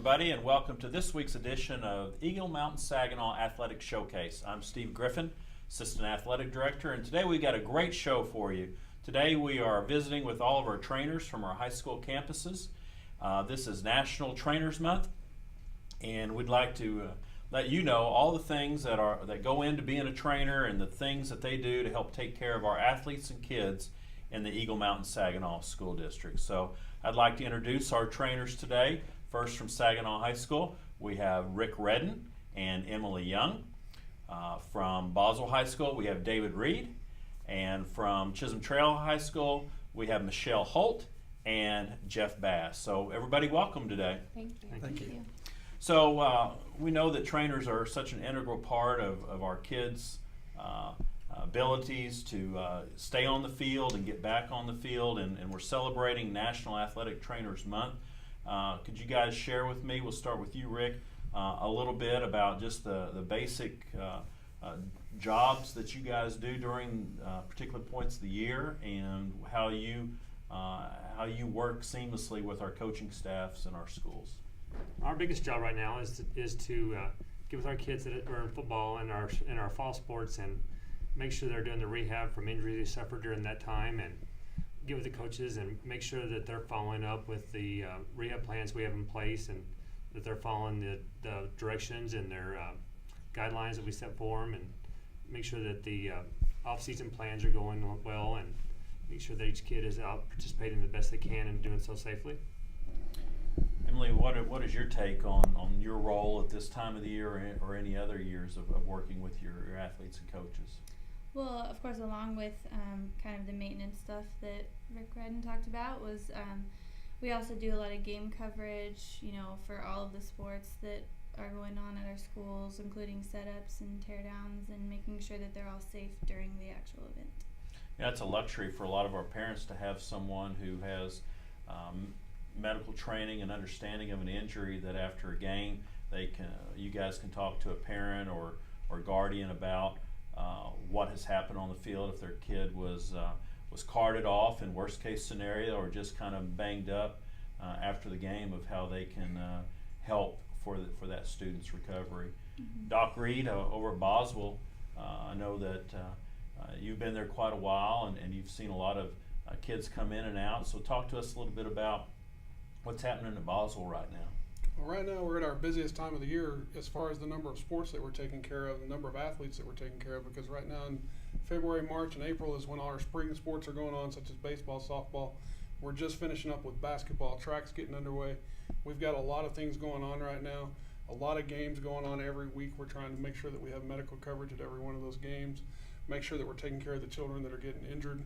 everybody, and welcome to this week's edition of Eagle Mountain Saginaw Athletic Showcase. I'm Steve Griffin, Assistant Athletic Director, and today we got a great show for you. Today we are visiting with all of our trainers from our high school campuses. This is National Trainers Month, and we'd like to let you know all the things that go into being a trainer and the things that they do to help take care of our athletes and kids in the Eagle Mountain Saginaw School District. So I'd like to introduce our trainers today. First, from Saginaw High School, we have Rick Redden and Emily Young. From Boswell High School, we have David Reed. And from Chisholm Trail High School, we have Michelle Holt and Jeff Bass. So everybody, welcome today. Thank you. Thank you. So we know that trainers are such an integral part of our kids' abilities to stay on the field and get back on the field, and we're celebrating National Athletic Trainers Month. Could you guys share with me, we'll start with you, Rick, a little bit about just the basic jobs that you guys do during particular points of the year, and how you work seamlessly with our coaching staffs in our schools? Our biggest job right now is to get with our kids that are in football and our fall sports, and make sure they're doing the rehab from injuries they suffered during that time, and get with the coaches and make sure that they're following up with the rehab plans we have in place, and that they're following the directions and their guidelines that we set for them, and make sure that the off-season plans are going well, and make sure that each kid is out participating the best they can and doing so safely. Emily, what is your take on your role at this time of the year or any other years of working with your athletes and coaches? Well, of course, along with kind of the maintenance stuff that Rick Redden talked about, was we also do a lot of game coverage, for all of the sports that are going on at our schools, including setups and teardowns, and making sure that they're all safe during the actual event. Yeah, it's a luxury for a lot of our parents to have someone who has medical training and understanding of an injury, that after a game you guys can talk to a parent or guardian about what has happened on the field, if their kid was carted off in worst case scenario, or just kind of banged up after the game, of how they can help for that student's recovery. Mm-hmm. Doc Reed over at Boswell, I know that you've been there quite a while, and you've seen a lot of kids come in and out, so talk to us a little bit about what's happening at Boswell right now. Well, right now we're at our busiest time of the year as far as the number of sports that we're taking care of, the number of athletes that we're taking care of, because right now in February, March, and April is when all our spring sports are going on, such as baseball, softball. We're just finishing up with basketball, track's getting underway. We've got a lot of things going on right now, a lot of games going on every week. We're trying to make sure that we have medical coverage at every one of those games, make sure that we're taking care of the children that are getting injured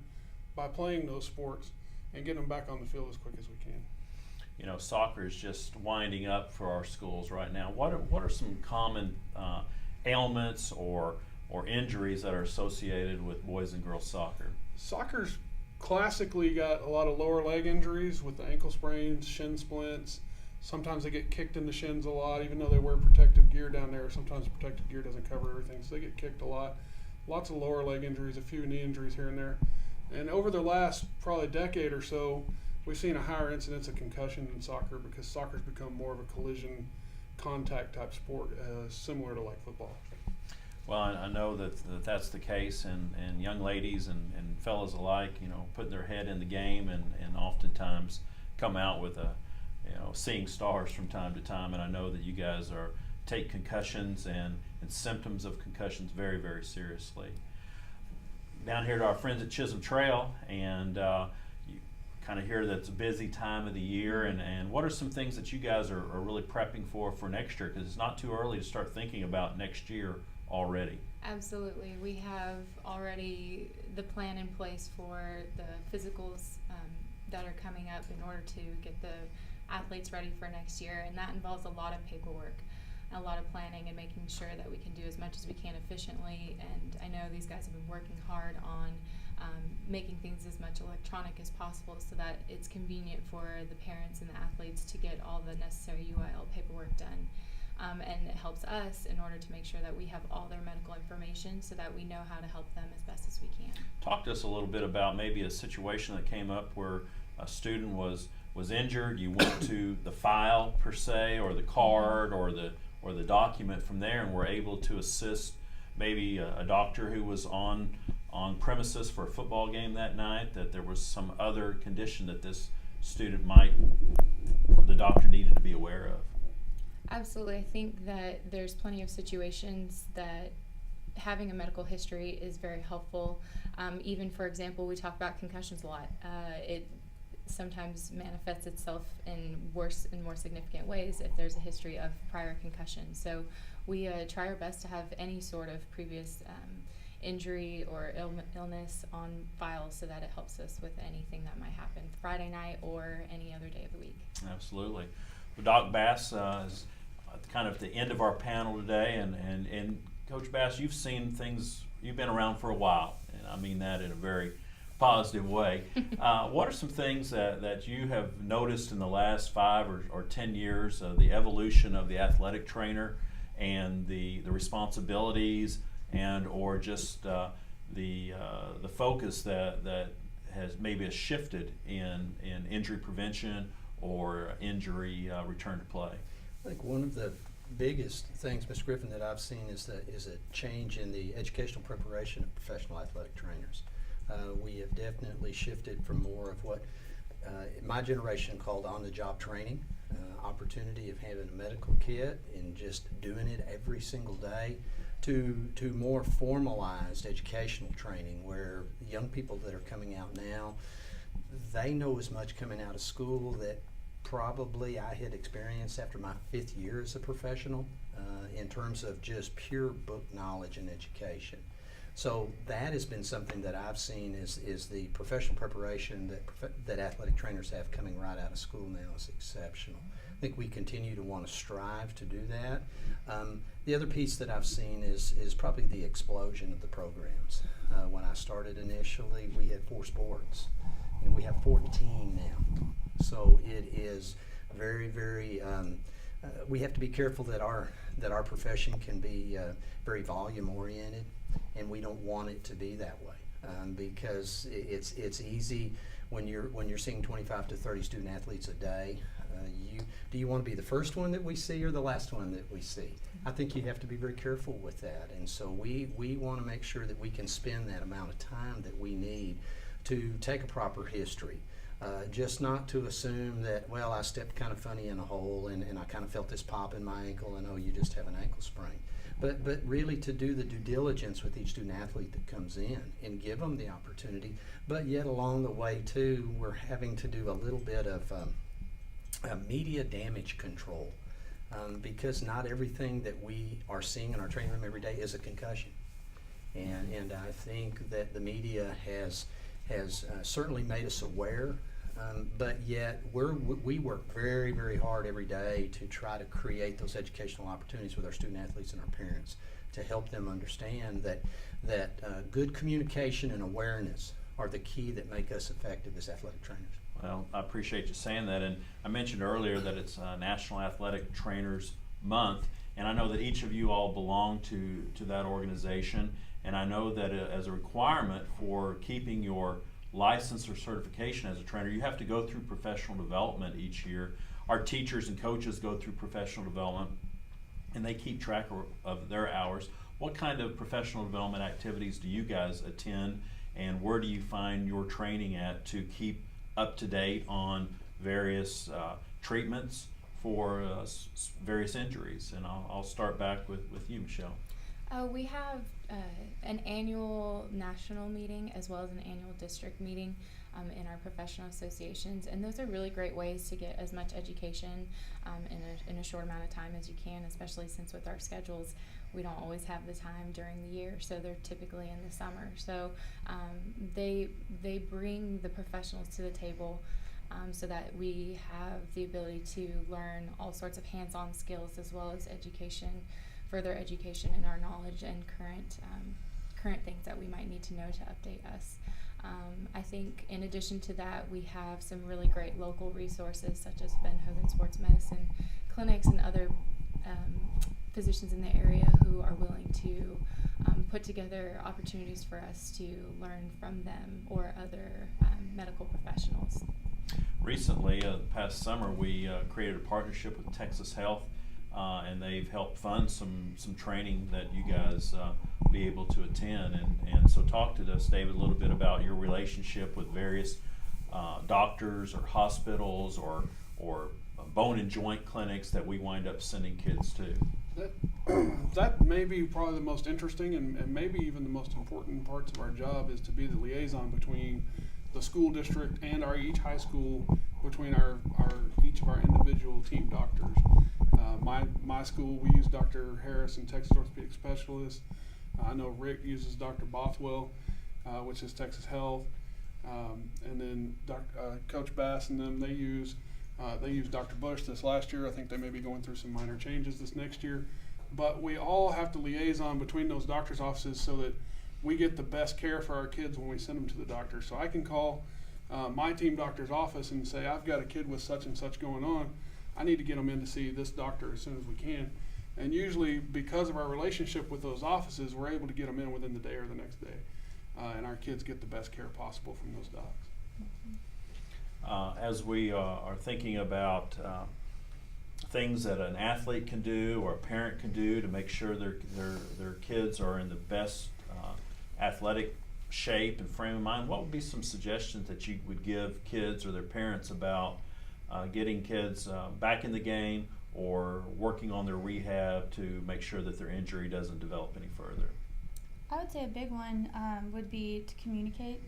by playing those sports, and getting them back on the field as quick as we can. Soccer is just winding up for our schools right now. What are some common ailments or injuries that are associated with boys and girls soccer? Soccer's classically got a lot of lower leg injuries with the ankle sprains, shin splints. Sometimes they get kicked in the shins a lot, even though they wear protective gear down there. Sometimes protective gear doesn't cover everything, so they get kicked a lot. Lots of lower leg injuries, a few knee injuries here and there. And over the last probably decade or so, we've seen a higher incidence of concussion in soccer, because soccer's become more of a collision contact type sport, similar to like football. Well, I know that's the case, and young ladies and fellas alike, putting their head in the game, and oftentimes come out with seeing stars from time to time. And I know that you guys take concussions and symptoms of concussions very, very seriously. Down here to our friends at Chisholm Trail, and you kind of hear that it's a busy time of the year, and what are some things that you guys are really prepping for next year, because it's not too early to start thinking about next year already. Absolutely. We have already the plan in place for the physicals that are coming up in order to get the athletes ready for next year, and that involves a lot of paperwork, a lot of planning, and making sure that we can do as much as we can efficiently. And I know these guys have been working hard on making things as much electronic as possible, so that it's convenient for the parents and the athletes to get all the necessary UIL paperwork done. And it helps us in order to make sure that we have all their medical information, so that we know how to help them as best as we can. Talk to us a little bit about maybe a situation that came up where a student was was injured, you went to the file per se, or the card, or the document from there, and were able to assist maybe a doctor who was on premises for a football game that night, that there was some other condition that this student the doctor needed to be aware of. Absolutely. I think that there's plenty of situations that having a medical history is very helpful. Even, for example, we talk about concussions a lot. It sometimes manifests itself in worse and more significant ways if there's a history of prior concussion. So we try our best to have any sort of previous injury or illness on file, so that it helps us with anything that might happen Friday night or any other day of the week. Absolutely. Well, Doc Bass is kind of the end of our panel today, and Coach Bass, you've seen things, you've been around for a while, and I mean that in a very positive way. What are some things that you have noticed in the last 5 or 10 years, the evolution of the athletic trainer and the responsibilities and or just the focus that has maybe shifted in injury prevention or injury return to play? I think one of the biggest things, Ms. Griffin, that I've seen is a change in the educational preparation of professional athletic trainers. We have definitely shifted from more of what my generation called on-the-job training, opportunity of having a medical kit and just doing it every single day, to more formalized educational training where young people that are coming out now, they know as much coming out of school that probably I had experienced after my 5th year as a professional in terms of just pure book knowledge and education. So that has been something that I've seen is the professional preparation that athletic trainers have coming right out of school now is exceptional. I think we continue to want to strive to do that. The other piece that I've seen is probably the explosion of the programs. When I started initially, we had 4 sports, and we have 14 now. So it is very, very. We have to be careful that our profession can be very volume oriented, and we don't want it to be that way because it's easy when you're seeing 25 to 30 student athletes a day. Do you want to be the first one that we see or the last one that we see? I think you have to be very careful with that, and so we want to make sure that we can spend that amount of time that we need to take a proper history. Just not to assume that, well, I stepped kind of funny in a hole and I kind of felt this pop in my ankle and, oh, you just have an ankle sprain. But really to do the due diligence with each student athlete that comes in and give them the opportunity. But yet along the way, too, we're having to do a little bit of media damage control because not everything that we are seeing in our training room every day is a concussion. And I think that the media has certainly made us aware, but yet we work very, very hard every day to try to create those educational opportunities with our student athletes and our parents to help them understand that good communication and awareness are the key that make us effective as athletic trainers. Well, I appreciate you saying that, and I mentioned earlier that it's National Athletic Trainers Month, and I know that each of you all belong to that organization. And I know that as a requirement for keeping your license or certification as a trainer, you have to go through professional development each year. Our teachers and coaches go through professional development, and they keep track of their hours. What kind of professional development activities do you guys attend, and where do you find your training at to keep up to date on various treatments for various injuries? And I'll start back with you, Michelle. We have an annual national meeting as well as an annual district meeting in our professional associations, and those are really great ways to get as much education in a short amount of time as you can, especially since with our schedules we don't always have the time during the year, so they're typically in the summer. So they bring the professionals to the table so that we have the ability to learn all sorts of hands-on skills as well as further education in our knowledge and current things that we might need to know to update us. I think in addition to that, we have some really great local resources such as Ben Hogan Sports Medicine clinics and other physicians in the area who are willing to put together opportunities for us to learn from them or other medical professionals. Recently, past summer, we created a partnership with Texas Health, and they've helped fund some training that you guys be able to attend. And so talk to us, David, a little bit about your relationship with various doctors or hospitals or bone and joint clinics that we wind up sending kids to. That may be probably the most interesting and maybe even the most important parts of our job is to be the liaison between the school district and each high school, between each of our individual team doctors. My school, we use Dr. Harris and Texas Orthopedic Specialist. I know Rick uses Dr. Bothwell, which is Texas Health, and then Coach Bass and them, they use Dr. Bush this last year. I think they may be going through some minor changes this next year. But we all have to liaison between those doctors' offices so that we get the best care for our kids when we send them to the doctor. So I can call my team doctor's office and say, I've got a kid with such and such going on. I need to get them in to see this doctor as soon as we can. And usually, because of our relationship with those offices, we're able to get them in within the day or the next day. And our kids get the best care possible from those docs. As we are thinking about things that an athlete can do or a parent can do to make sure their kids are in the best athletic shape and frame of mind, what would be some suggestions that you would give kids or their parents about getting kids back in the game or working on their rehab to make sure that their injury doesn't develop any further? I would say a big one would be to communicate.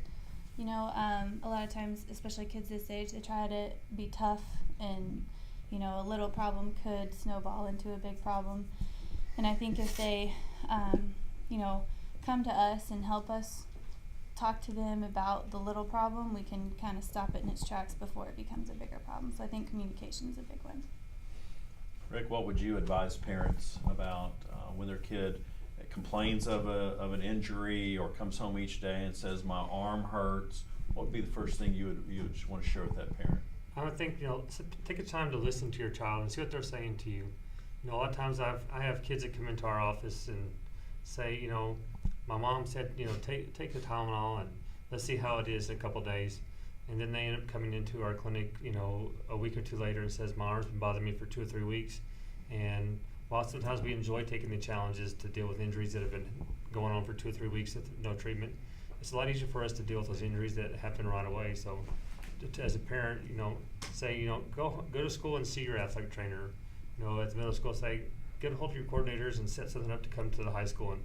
You know, a lot of times, especially kids this age, they try to be tough, and you know, a little problem could snowball into a big problem. And I think if they, you know, come to us and help us talk to them about the little problem, we can kind of stop it in its tracks before it becomes a bigger problem. So I think communication is a big one. Rick, what would you advise parents about when their kid complains of an injury or comes home each day and says, my arm hurts? What would be the first thing you would want to share with that parent? I would think, take a time to listen to your child and see what they're saying to you. A lot of times I have kids that come into our office and say, my mom said, take the Tylenol and let's see how it is in a couple of days. And then they end up coming into our clinic, a week or two later and says, my arm's been bothering me for 2 or 3 weeks. And while sometimes we enjoy taking the challenges to deal with injuries that have been going on for 2 or 3 weeks with no treatment, it's a lot easier for us to deal with those injuries that happen right away. So as a parent, say, go to school and see your athletic trainer. At the middle school, say, get a hold of your coordinators and set something up to come to the high school and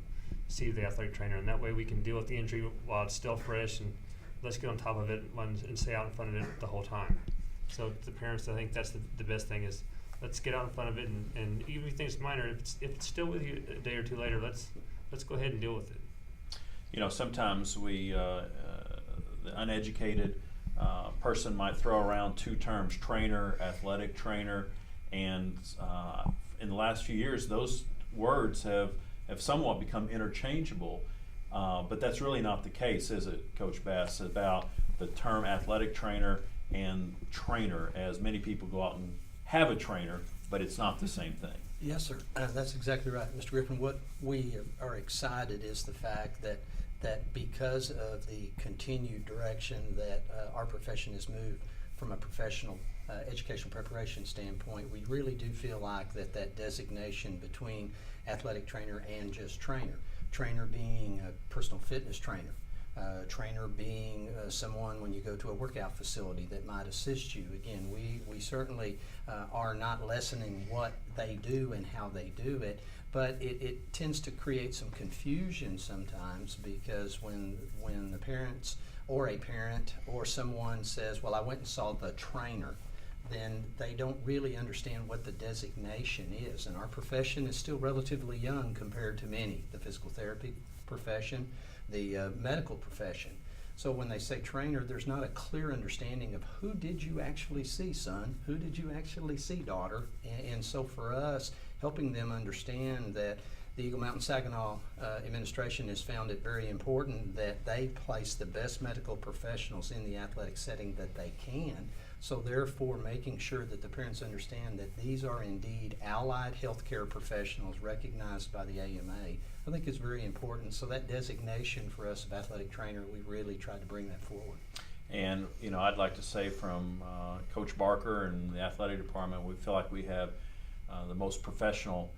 see the athletic trainer. And that way we can deal with the injury while it's still fresh, and let's get on top of it and stay out in front of it the whole time. So the parents, I think that's the best thing is let's get out in front of it, and even if you think it's minor, if it's still with you a day or two later, let's go ahead and deal with it. Sometimes we, the uneducated person might throw around 2 terms, trainer, athletic trainer, and in the last few years, those words have somewhat become interchangeable, but that's really not the case, is it, Coach Bass, about the term athletic trainer and trainer, as many people go out and have a trainer, but it's not the same thing. Yes, sir. That's exactly right, Mr. Griffin. What we are excited is the fact that because of the continued direction that our profession has moved from a professional educational preparation standpoint, we really do feel like that designation between athletic trainer and just trainer being a personal fitness trainer, trainer being someone when you go to a workout facility that might assist you. Again, we certainly are not lessening what they do and how they do it, but it tends to create some confusion sometimes, because when the parents or a parent or someone says, well, I went and saw the trainer, then they don't really understand what the designation is. And our profession is still relatively young compared to many, the physical therapy profession, the medical profession. So when they say trainer, there's not a clear understanding of who did you actually see, son? Who did you actually see, daughter? And so for us, helping them understand that the Eagle Mountain Saginaw administration has found it very important that they place the best medical professionals in the athletic setting that they can. So therefore, making sure that the parents understand that these are indeed allied healthcare professionals recognized by the AMA, I think is very important. So that designation for us of athletic trainer, we really tried to bring that forward. And I'd like to say from Coach Barker and the athletic department, we feel like we have the most professional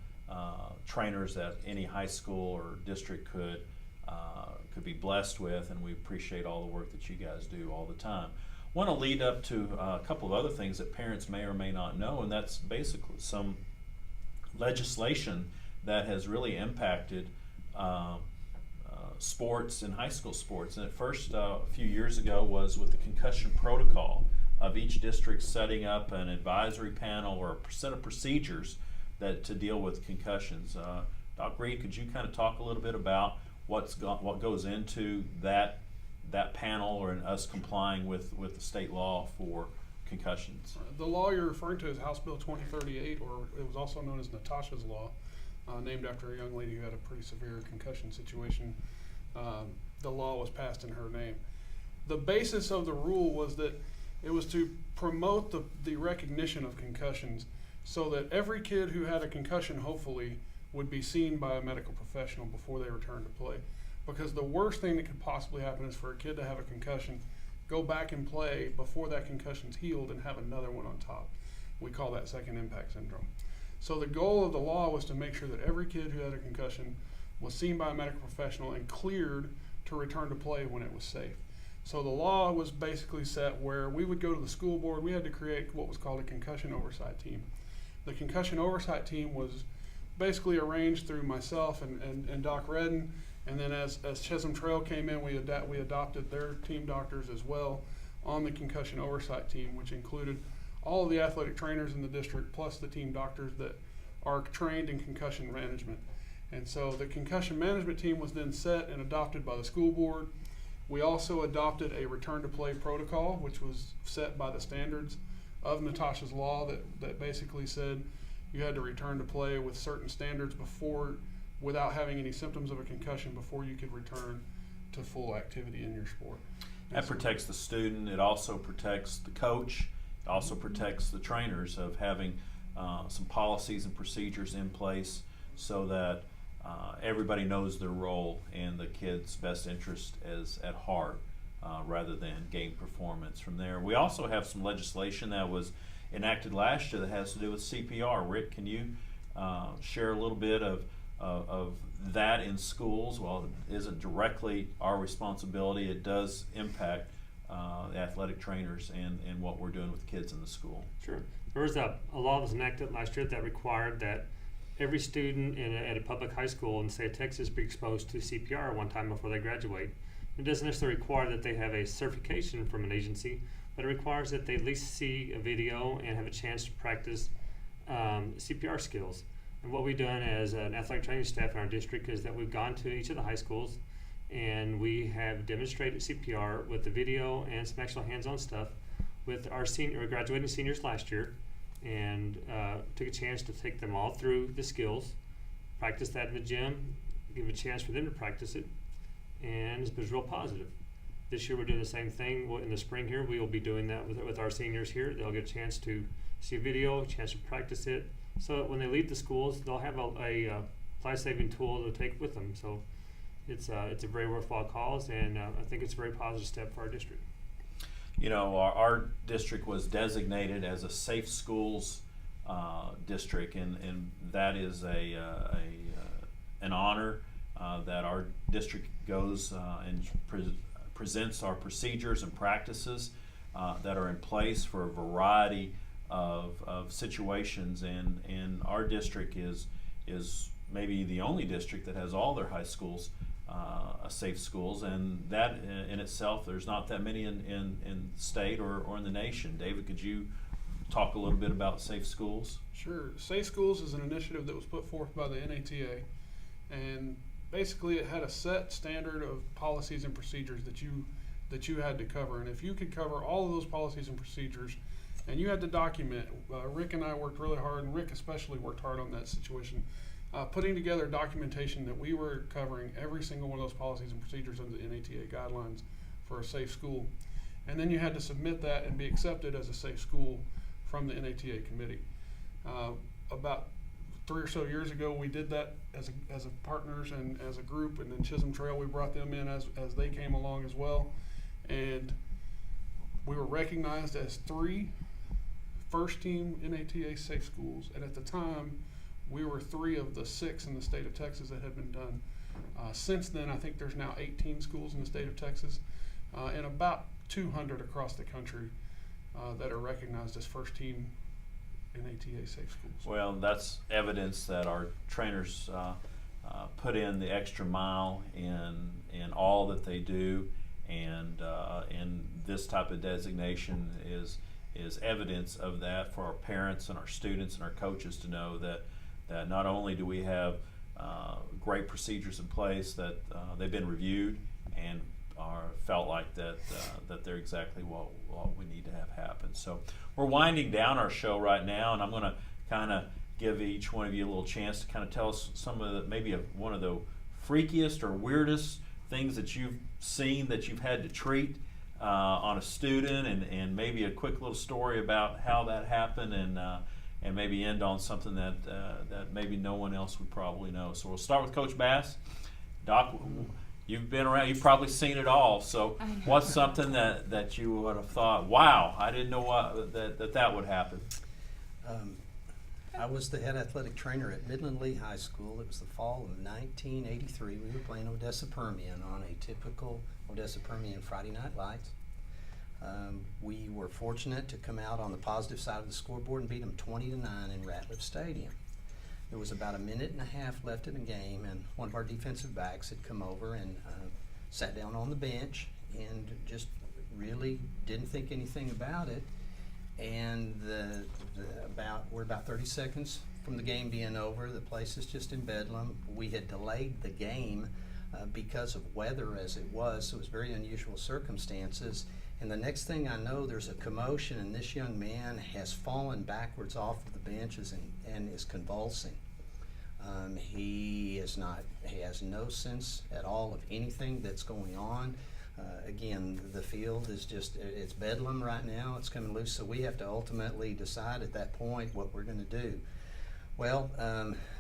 trainers that any high school or district could be blessed with, and we appreciate all the work that you guys do all the time. Want to lead up to a couple of other things that parents may or may not know, and that's basically some legislation that has really impacted sports and high school sports. And at first, a few years ago, was with the concussion protocol of each district setting up an advisory panel or a set of procedures that to deal with concussions. Doc Reed, could you kind of talk a little bit about what goes into that panel, or in us complying with the state law for concussions? The law you're referring to is House Bill 2038, or it was also known as Natasha's Law, named after a young lady who had a pretty severe concussion situation. The law was passed in her name. The basis of the rule was that it was to promote the recognition of concussions, so that every kid who had a concussion, hopefully, would be seen by a medical professional before they return to play. Because the worst thing that could possibly happen is for a kid to have a concussion, go back and play before that concussion's healed, and have another one on top. We call that second impact syndrome. So the goal of the law was to make sure that every kid who had a concussion was seen by a medical professional and cleared to return to play when it was safe. So the law was basically set where we would go to the school board. We had to create what was called a concussion oversight team. The concussion oversight team was basically arranged through myself and Doc Redden, and then as Chisholm Trail came in, we adopted their team doctors as well on the concussion oversight team, which included all of the athletic trainers in the district plus the team doctors that are trained in concussion management. And so the concussion management team was then set and adopted by the school board. We also adopted a return to play protocol, which was set by the standards of Natasha's Law that basically said you had to return to play with certain standards without having any symptoms of a concussion before you could return to full activity in your sport. That protects the student. It also protects the coach. It also protects the trainers of having some policies and procedures in place so that everybody knows their role and the kid's best interest is at heart rather than game performance from there. We also have some legislation that was enacted last year that has to do with CPR. Rick, can you share a little bit of that in schools? Well, it isn't directly our responsibility. It does impact the athletic trainers and what we're doing with kids in the school. Sure. There was a law that was enacted last year that required that every student at a public high school in the state of Texas be exposed to CPR one time before they graduate. It doesn't necessarily require that they have a certification from an agency, but it requires that they at least see a video and have a chance to practice CPR skills. And what we've done as an athletic training staff in our district is that we've gone to each of the high schools and we have demonstrated CPR with the video and some actual hands-on stuff with our graduating seniors last year, and took a chance to take them all through the skills, practice that in the gym, give a chance for them to practice it, and it was real positive. This year we're doing the same thing. In the spring here, we will be doing that with our seniors here. They'll get a chance to see a video, a chance to practice it, so that when they leave the schools, they'll have a life-saving tool to take with them. So it's a very worthwhile cause, and I think it's a very positive step for our district. You know, our district was designated as a safe schools district, and that is an honor that our district goes and presents our procedures and practices that are in place for a variety of situations, and our district is maybe the only district that has all their high schools safe schools, and that in itself, there's not that many in state or in the nation. David, could you talk a little bit about safe schools? Sure. Safe Schools is an initiative that was put forth by the NATA, and basically it had a set standard of policies and procedures that you had to cover. And if you could cover all of those policies and procedures, and you had to document, Rick and I worked really hard, and Rick especially worked hard on that situation, putting together documentation that we were covering every single one of those policies and procedures under the NATA guidelines for a safe school. And then you had to submit that and be accepted as a safe school from the NATA committee. About 3 or so years ago, we did that as a partners and as a group, and then Chisholm Trail, we brought them in as they came along as well. And we were recognized as 3 first-team NATA safe schools, and at the time, we were 3 of the 6 in the state of Texas that had been done. Since then, I think there's now 18 schools in the state of Texas, and about 200 across the country that are recognized as first-team NATA safe schools. Well, that's evidence that our trainers put in the extra mile in all that they do, and this type of designation is evidence of that for our parents and our students and our coaches to know that not only do we have great procedures in place, that they've been reviewed and are felt like that they're exactly what we need to have happen. So we're winding down our show right now, and I'm going to kind of give each one of you a little chance to kind of tell us some of the, maybe one of the freakiest or weirdest things that you've seen that you've had to treat on a student, and maybe a quick little story about how that happened, and maybe end on something that maybe no one else would probably know. So we'll start with Coach Bass. Doc, you've been around, you've probably seen it all. So what's something that you would have thought, wow, I didn't know that would happen? I was the head athletic trainer at Midland Lee High School. It was the fall of 1983. We were playing Odessa Permian on a typical Odessa Permian Friday Night Lights. We were fortunate to come out on the positive side of the scoreboard and beat them 20-9 in Ratliff Stadium. There was about a minute and a half left in the game, and one of our defensive backs had come over and sat down on the bench and just really didn't think anything about it. And we're about 30 seconds from the game being over. The place is just in bedlam. We had delayed the game because of weather as it was, so it was very unusual circumstances. And the next thing I know, there's a commotion, and this young man has fallen backwards off of the benches and is convulsing. He has no sense at all of anything that's going on. Again, the field is it's bedlam right now. It's coming loose, so we have to ultimately decide at that point what we're going to do. Well,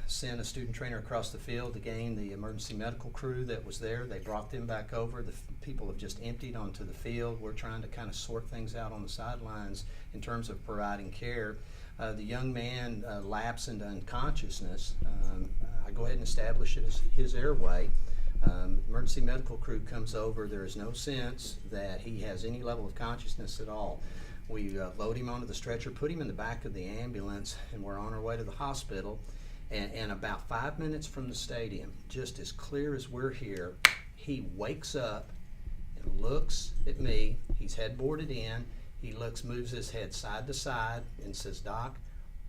sent a student trainer across the field to gain the emergency medical crew that was there. They brought them back over. The people have just emptied onto the field. We're trying to kind of sort things out on the sidelines in terms of providing care. The young man lapsed into unconsciousness. I go ahead and establish it as his airway. Emergency medical crew comes over. There is no sense that he has any level of consciousness at all. We load him onto the stretcher, put him in the back of the ambulance, and we're on our way to the hospital. And about 5 minutes from the stadium, just as clear as we're here, he wakes up and looks at me. He's headboarded in. He moves his head side to side and says, "Doc,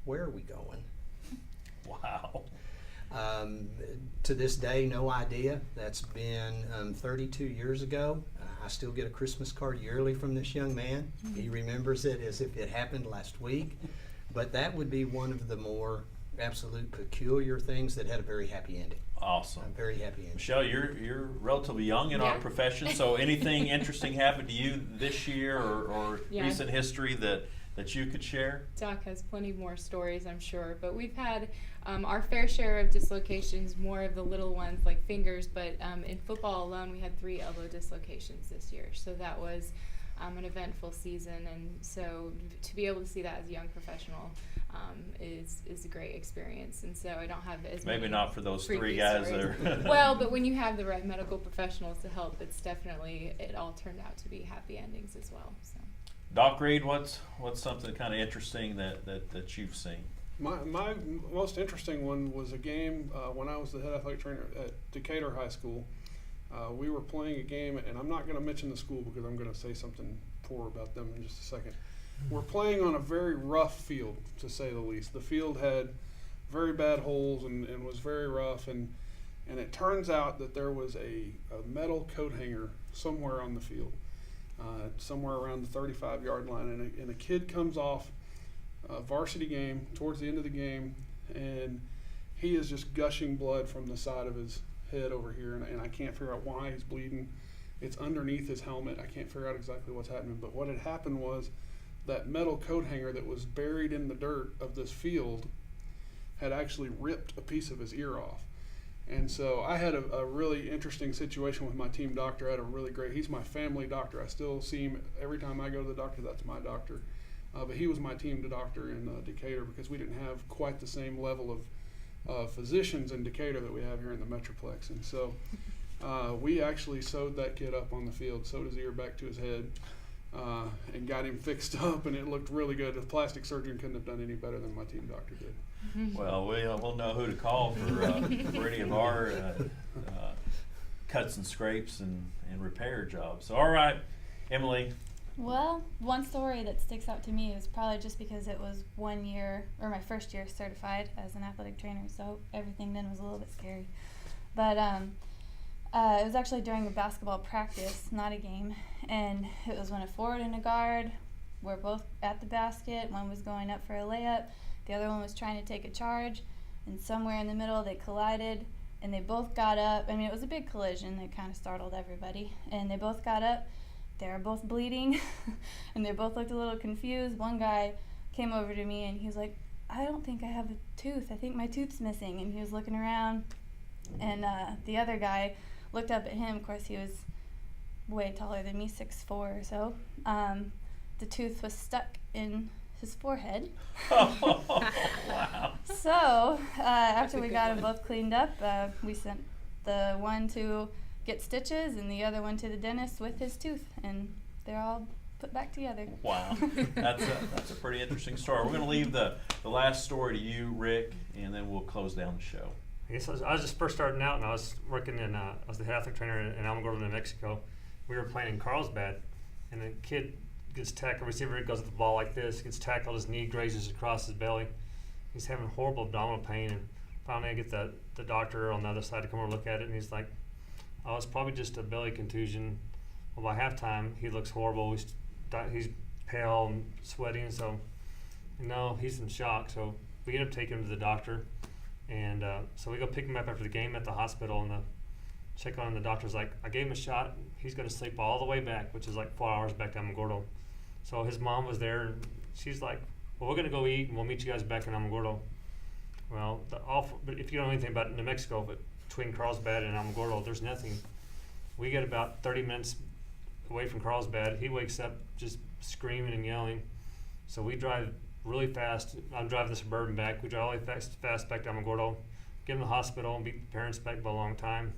where are we going?" Wow. To this day, no idea. That's been 32 years ago. I still get a Christmas card yearly from this young man. He remembers it as if it happened last week. But that would be one of the more absolute peculiar things that had a very happy ending. Awesome. A very happy ending. Michelle, you're relatively young in our profession, so anything interesting happened to you this year or recent history that you could share? Doc has plenty more stories, I'm sure, but we've had our fair share of dislocations, more of the little ones like fingers, but in football alone we had 3 elbow dislocations this year, so that was an eventful season, and so to be able to see that as a young professional is a great experience. And so I don't have as maybe many not for those 3 freaky guys stories. there. Well, but when you have the right medical professionals to help, it's definitely, it all turned out to be happy endings as well. So. Doc Reed, what's something kind of interesting that you've seen? My most interesting one was a game when I was the head athletic trainer at Decatur High School. We were playing a game, and I'm not going to mention the school because I'm going to say something poor about them in just a second. We're playing on a very rough field, to say the least. The field had very bad holes and was very rough, and it turns out that there was a metal coat hanger somewhere on the field, somewhere around the 35-yard line, and a kid comes off a varsity game towards the end of the game, and he is just gushing blood from the side of his head over here, and I can't figure out why he's bleeding. It's underneath his helmet. I can't figure out exactly what's happening, but what had happened was that metal coat hanger that was buried in the dirt of this field had actually ripped a piece of his ear off. And so I had a really interesting situation with my team doctor. I had a really great, he's my family doctor. I still see him every time I go to the doctor, that's my doctor. But he was my team doctor in Decatur because we didn't have quite the same level of physicians in Decatur that we have here in the Metroplex. And so we actually sewed that kid up on the field, sewed his ear back to his head, and got him fixed up, and it looked really good. The plastic surgeon couldn't have done any better than my team doctor did. Well, we'll know who to call for any of our cuts and scrapes and repair jobs. All right, Emily. Well, one story that sticks out to me is probably just because it was 1 year, or my first year certified as an athletic trainer, so everything then was a little bit scary. But it was actually during a basketball practice, not a game, and it was when a forward and a guard were both at the basket. One was going up for a layup, the other one was trying to take a charge, and somewhere in the middle they collided, and they both got up. I mean, it was a big collision that kind of startled everybody, and they both got up. They were both bleeding, and they both looked a little confused. One guy came over to me, and he was like, I don't think I have a tooth. I think my tooth's missing. And he was looking around, and the other guy looked up at him. Of course, he was way taller than me, 6'4" or so. The tooth was stuck in his forehead. Oh, wow. So after we got them both cleaned up, we sent the one to get stitches and the other one to the dentist with his tooth, and they're all put back together. Wow, that's a pretty interesting story. We're going to leave the last story to you, Rick, and then we'll close down the show. I guess I was just first starting out, and I was working in, I was the head athletic trainer in Alamogordo, New Mexico. We were playing in Carlsbad, and a kid gets tackled, a receiver goes with the ball like this, gets tackled, his knee grazes across his belly. He's having horrible abdominal pain, and finally I get the doctor on the other side to come over and look at it, and he's like, oh, it's probably just a belly contusion. Well, by halftime, he looks horrible. He's pale and sweating, so he's in shock. So we end up taking him to the doctor, and so we go pick him up after the game at the hospital, and check on him. The doctor's like, I gave him a shot. He's going to sleep all the way back, which is like 4 hours back to Alamogordo. So his mom was there, and she's like, well, we're going to go eat, and we'll meet you guys back in Alamogordo. Well, but if you don't know anything about New Mexico, but between Carlsbad and Alamogordo, there's nothing. We get about 30 minutes away from Carlsbad. He wakes up just screaming and yelling. So we drive really fast. I'm driving the Suburban back. We drive really fast back to Alamogordo, get him to the hospital, and be the parents back by a long time.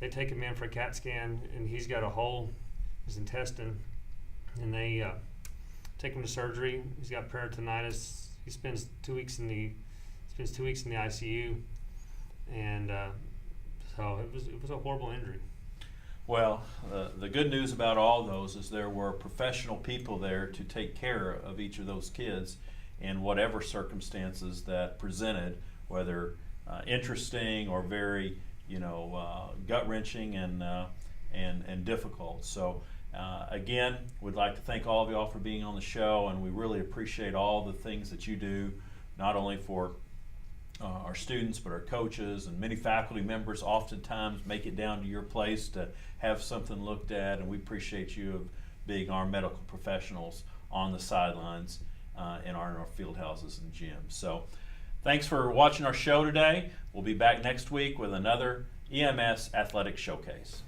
They take him in for a CAT scan, and he's got a hole in his intestine, and they take him to surgery. He's got peritonitis. He spends 2 weeks in the ICU, and so it was a horrible injury. Well, the good news about all those is there were professional people there to take care of each of those kids in whatever circumstances that presented, whether interesting or very, gut-wrenching and difficult. So again, we'd like to thank all of y'all for being on the show, and we really appreciate all the things that you do, not only for our students, but our coaches and many faculty members oftentimes make it down to your place to have something looked at, and we appreciate you of being our medical professionals on the sidelines in our field houses and gyms. So thanks for watching our show today. We'll be back next week with another EMS Athletic Showcase.